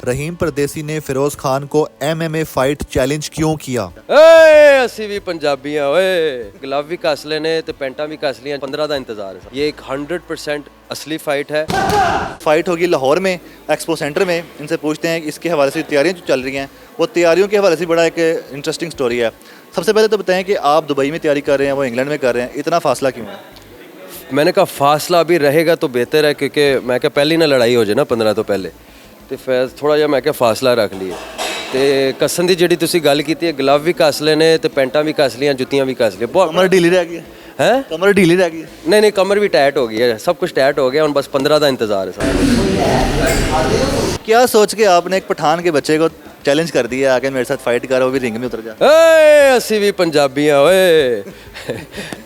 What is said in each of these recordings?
रहीम परदेसी ने फिरोज खान को MMA फाइट चैलेंज क्यों किया? ਅਸੀਂ ਵੀ ਪੰਜਾਬੀ ਆ ਓਏ ਗਲਵ ਵੀ ਕੱਸ ਲੈਨੇ ਤੇ ਪੈਂਟਾਂ ਵੀ ਕੱਸ ਲੀਆਂ 15 ਦਾ इंतजार है ये एक 100% असली फाइट है। फाइट होगी लाहौर में एक्सपो सेंटर में। इनसे पूछते हैं कि इसके हवाले से तैयारियां जो चल रही हैं वो तैयारियों के हवाले से बड़ा एक इंटरेस्टिंग स्टोरी है। सबसे पहले तो बताएं कि आप दुबई में तैयारी कर रहे हैं, वो इंग्लैंड में कर रहे हैं, इतना फासला क्यों है? मैंने कहा फासला अभी रहेगा तो बेहतर है क्योंकि मैं क्या पहली ना लड़ाई हो जाए ना 15 तो पहले तो फिर थोड़ा जिहा मैं क्या फासला रख लिए ਤੇ ਕੱਸਣ ਦੀ ਜਿਹੜੀ ਤੁਸੀਂ ਗੱਲ ਕੀਤੀ ਹੈ ਗਲਵ ਵੀ ਕੱਸ ਲੈਨੇ ਤੇ ਪੈਂਟਾਂ ਵੀ ਕੱਸ ਲੀਆਂ ਜੁੱਤੀਆਂ ਵੀ ਕੱਸ ਲੀਆਂ ਬਹੁਤ कमर ढीली रह गई है? कमर ढीली रह गई है? नहीं कमर भी टाइट हो गई है सब कुछ टाइट हो गया और बस 15 का इंतजार है सब। क्या सोच के आपने एक पठान के बच्चे को चैलेंज कर दिया आगे मेरे साथ फाइट कर, वो भी रिंग में उतर जा? ਅਸੀਂ ਵੀ ਪੰਜਾਬੀ ਆ ਓਏ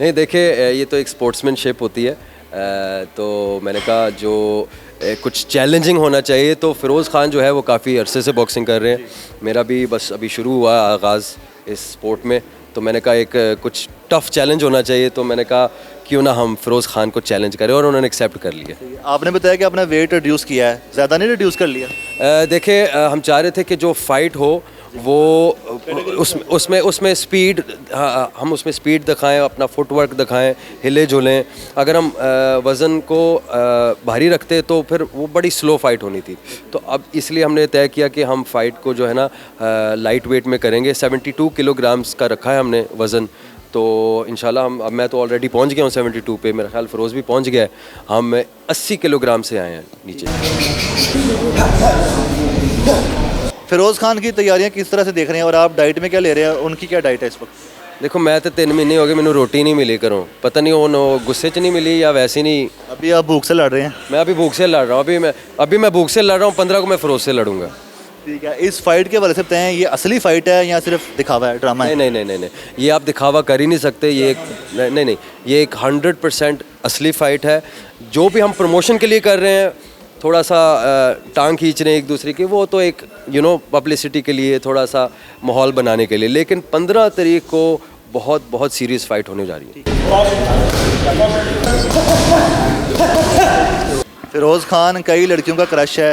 नहीं देखिए ये तो एक स्पोर्ट्समैनशिप होती है तो मैंने कहा जो कुछ चैलेंजिंग होना चाहिए तो फ़िरोज़ ख़ान जो है वो काफ़ी अरसे से बॉक्सिंग कर रहे हैं, मेरा भी बस अभी शुरू हुआ आगाज़ इस स्पोर्ट में तो मैंने कहा एक कुछ टफ़ चैलेंज होना चाहिए तो मैंने कहा क्यों ना हम फ़िरोज़ ख़ान को चैलेंज करें और उन्होंने एक्सेप्ट कर लिया। आपने बताया कि आपने वेट रिड्यूस किया है, ज़्यादा नहीं रिड्यूस कर लिया? देखिए हम चाह रहे थे कि जो फ़ाइट हो वो उसमें स्पीड हम उसमें स्पीड दिखाएं, अपना फुटवर्क दिखाएं, हिले झुलें। अगर हम वज़न को भारी रखते तो फिर वो बड़ी स्लो फाइट होनी थी तो अब इसलिए हमने तय किया कि हम फ़ाइट को जो है ना लाइट वेट में करेंगे। 72 किलोग्राम्स का रखा है हमने वज़न तो इंशाल्लाह हम अब मैं तो ऑलरेडी पहुंच गया हूँ 72 पे, मेरा ख्याल फ़िरोज़ भी पहुंच गया है। हम 80 किलोग्राम से आए हैं नीचे। फिरोज़ खान की तैयारियां किस तरह से देख रहे हैं और आप डाइट में क्या ले रहे हैं? उनकी क्या डाइट है इस वक्त? देखो मैं तो 3 महीने हो गए मैंने रोटी नहीं मिली करूँ, पता नहीं वो गुस्से च नहीं मिली या वैसे नहीं। अभी आप भूख से लड़ रहे हैं? मैं अभी भूख से लड़ रहा हूँ, अभी मैं भूख से लड़ रहा हूँ। 15 को मैं फ़िरोज़ से लड़ूंगा। ठीक है, इस फाइट के बारे से बताएं, ये असली फाइट है या सिर्फ दिखावा है, ड्रामा है? नहीं, ये आप दिखावा कर ही नहीं सकते। ये एक नहीं, ये एक 100% असली फ़ाइट है। जो भी हम प्रमोशन के लिए कर रहे हैं, थोड़ा सा टांग खींच रहे हैं एक दूसरे की, वो तो एक पब्लिसिटी के लिए, थोड़ा सा माहौल बनाने के लिए। लेकिन 15 तारीख को बहुत सीरियस फाइट होने जा रही है। फिरोज़ खान कई लड़कियों का क्रश है,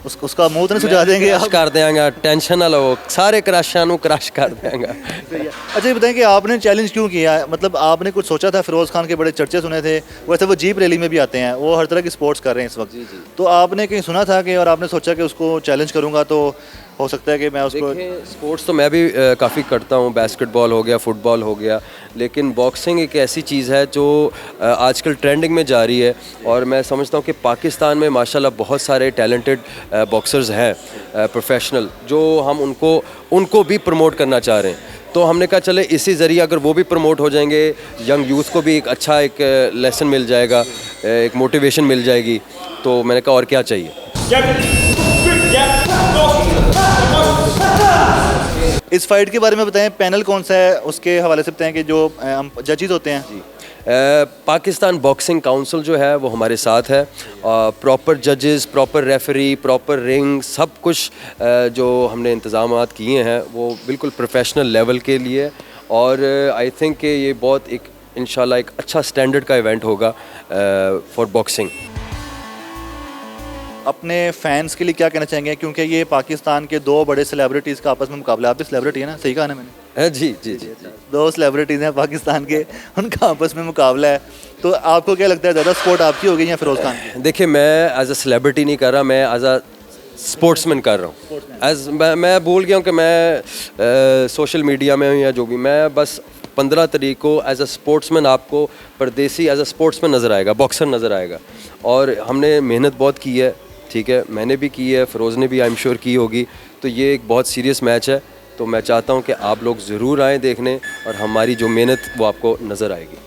उसका मुंह तो नहीं सुझा देंगे? क्रश कर देंगे, टेंशन ना लो, सारे क्रशां नू क्रश कर देंगे। अच्छा ये बताएं कि आपने चैलेंज क्यों किया है? मतलब आपने कुछ सोचा था? फिरोज़ खान के बड़े चर्चे सुने थे, वैसे वो जीप रैली में भी आते हैं, वो हर तरह की स्पोर्ट्स कर रहे हैं इस वक्त। तो आपने कहीं सुना था कि और आपने सोचा कि उसको चैलेंज करूँगा तो हो सकता है कि मैं उसको? स्पोर्ट्स तो मैं भी काफ़ी करता हूँ, बास्केटबॉल हो गया, फुटबॉल हो गया, लेकिन बॉक्सिंग एक ऐसी चीज़ है जो आजकल ट्रेंडिंग में जा रही है और मैं समझता हूँ कि पाकिस्तान में माशाल्लाह बहुत सारे टैलेंटेड बॉक्सर्स हैं प्रोफेशनल, जो हम उनको भी प्रमोट करना चाह रहे हैं। तो हमने कहा चले इसी ज़रिए अगर वो भी प्रमोट हो जाएंगे, यंग यूथ को भी एक अच्छा एक लेसन मिल जाएगा, एक मोटिवेशन मिल जाएगी, तो मैंने कहा और क्या चाहिए। इस फाइट के बारे में बताएं, पैनल कौन सा है, उसके हवाले से बताएं कि जो जजेस होते हैं। जी पाकिस्तान बॉक्सिंग काउंसिल जो है वो हमारे साथ है, प्रॉपर जजेस, प्रॉपर रेफरी, प्रॉपर रिंग, सब कुछ जो हमने इंतज़ामात किए हैं वो बिल्कुल प्रोफेशनल लेवल के लिए और आई थिंक कि ये बहुत एक इंशाल्लाह एक अच्छा स्टैंडर्ड का इवेंट होगा फॉर बॉक्सिंग। अपने फैंस के लिए क्या कहना चाहेंगे, क्योंकि ये पाकिस्तान के दो बड़े सेलिब्रिटीज़ का आपस में मुकाबला? आप भी सेलिब्रिटी है ना, सही कहा ना मैंने? जी। दो सेलिब्रिटीज़ हैं पाकिस्तान के, उनका आपस में मुकाबला है, तो आपको क्या लगता है ज़्यादा सपोर्ट आपकी होगी या फिरोज़ खान की? देखिए मैं एज अ सेलिब्रिटी नहीं कर रहा, मैं एज अ स्पोर्ट्समैन कर रहा हूँ। मैं भूल गया हूँ कि मैं सोशल मीडिया में हूँ या जो भी, मैं बस 15 तारीख को एज अ स्पोर्ट्समैन आपको परदेसी एज अ स्पोर्ट्समैन नज़र आएगा, बॉक्सर नज़र आएगा और हमने मेहनत बहुत की है, ठीक है, मैंने भी की है, फ़िरोज़ ने भी आई एम श्योर की होगी, तो ये एक बहुत सीरियस मैच है। तो मैं चाहता हूँ कि आप लोग ज़रूर आएँ देखने और हमारी जो मेहनत वो आपको नज़र आएगी।